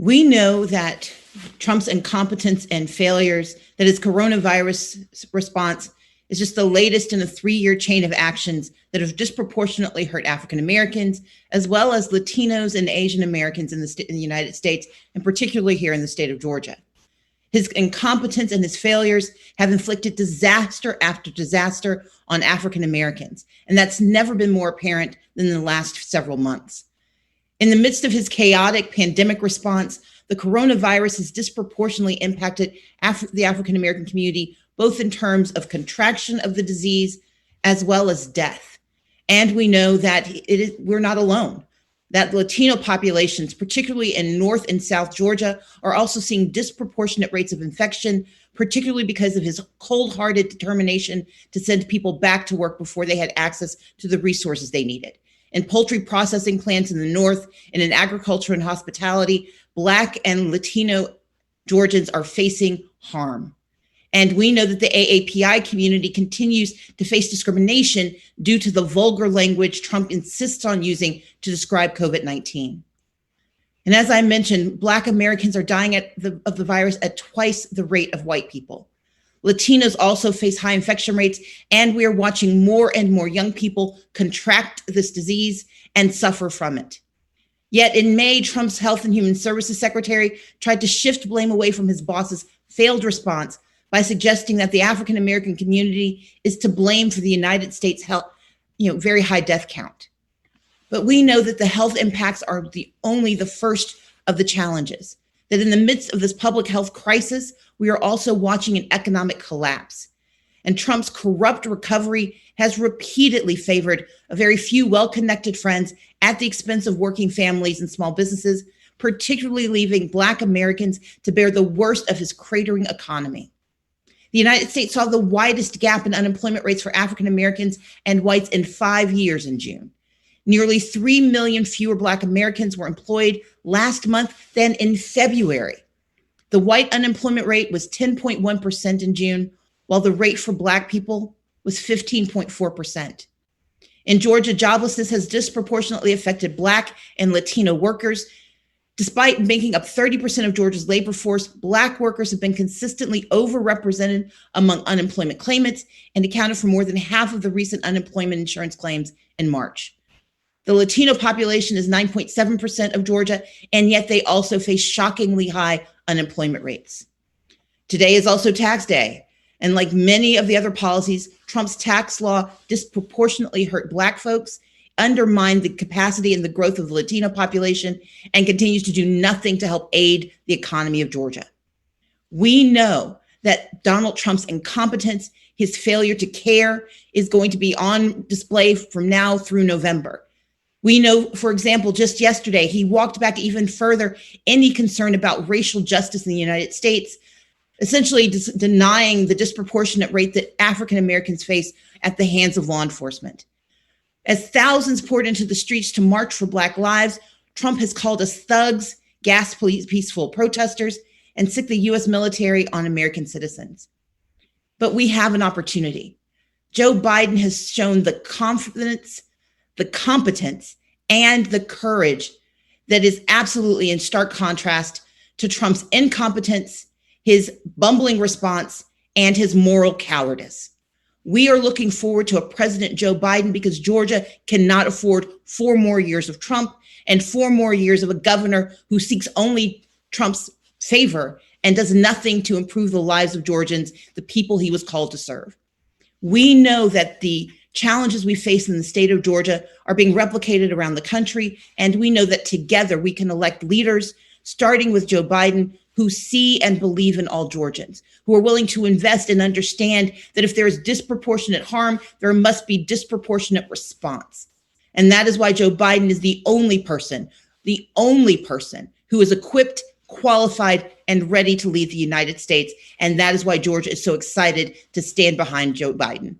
We know that Trump's incompetence and failures, that his coronavirus response is just the latest in a 3-year chain of actions that have disproportionately hurt African Americans, as well as Latinos and Asian Americans in the United States, and particularly here in the state of Georgia. His incompetence and his failures have inflicted disaster after disaster on African Americans, and that's never been more apparent than in the last several months. In the midst of his chaotic pandemic response, the coronavirus has disproportionately impacted the African American community, both in terms of contraction of the disease as well as death. And we know that we're not alone, that Latino populations, particularly in North and South Georgia, are also seeing disproportionate rates of infection, particularly because of his cold-hearted determination to send people back to work before they had access to the resources they needed. In poultry processing plants in the North and in agriculture and hospitality, Black and Latino Georgians are facing harm. And we know that the AAPI community continues to face discrimination due to the vulgar language Trump insists on using to describe COVID-19. And as I mentioned, Black Americans are dying of the virus at twice the rate of white people. Latinos also face high infection rates, and we are watching more and more young people contract this disease and suffer from it. Yet in May, Trump's Health and Human Services Secretary tried to shift blame away from his boss's failed response by suggesting that the African American community is to blame for the United States' very high death count. But we know that the health impacts are only the first of the challenges, that in the midst of this public health crisis, we are also watching an economic collapse. And Trump's corrupt recovery has repeatedly favored a very few well-connected friends at the expense of working families and small businesses, particularly leaving Black Americans to bear the worst of his cratering economy. The United States saw the widest gap in unemployment rates for African Americans and whites in 5 years in June. Nearly 3 million fewer Black Americans were employed last month than in February. The white unemployment rate was 10.1% in June, while the rate for Black people was 15.4%. In Georgia, joblessness has disproportionately affected Black and Latino workers. Despite making up 30% of Georgia's labor force, Black workers have been consistently overrepresented among unemployment claimants and accounted for more than half of the recent unemployment insurance claims in March. The Latino population is 9.7% of Georgia, and yet they also face shockingly high unemployment rates. Today is also tax day, and like many of the other policies, Trump's tax law disproportionately hurt Black folks, undermined the capacity and the growth of the Latino population, and continues to do nothing to help aid the economy of Georgia. We know that Donald Trump's incompetence, his failure to care, is going to be on display from now through November. We know, for example, just yesterday, he walked back even further any concern about racial justice in the United States, essentially denying the disproportionate rate that African Americans face at the hands of law enforcement. As thousands poured into the streets to march for Black lives, Trump has called us thugs, gassed peaceful protesters, and sicked the U.S. military on American citizens. But we have an opportunity. Joe Biden has shown the confidence, the competence, and the courage that is absolutely in stark contrast to Trump's incompetence, his bumbling response, and his moral cowardice. We are looking forward to a President Joe Biden because Georgia cannot afford 4 more years of Trump and 4 more years of a governor who seeks only Trump's favor and does nothing to improve the lives of Georgians, the people he was called to serve. We know that the challenges we face in the state of Georgia are being replicated around the country, and we know that together we can elect leaders, starting with Joe Biden, who see and believe in all Georgians, who are willing to invest and understand that if there is disproportionate harm, there must be disproportionate response. And that is why Joe Biden is the only person who is equipped, qualified, and ready to lead the United States. And that is why Georgia is so excited to stand behind Joe Biden.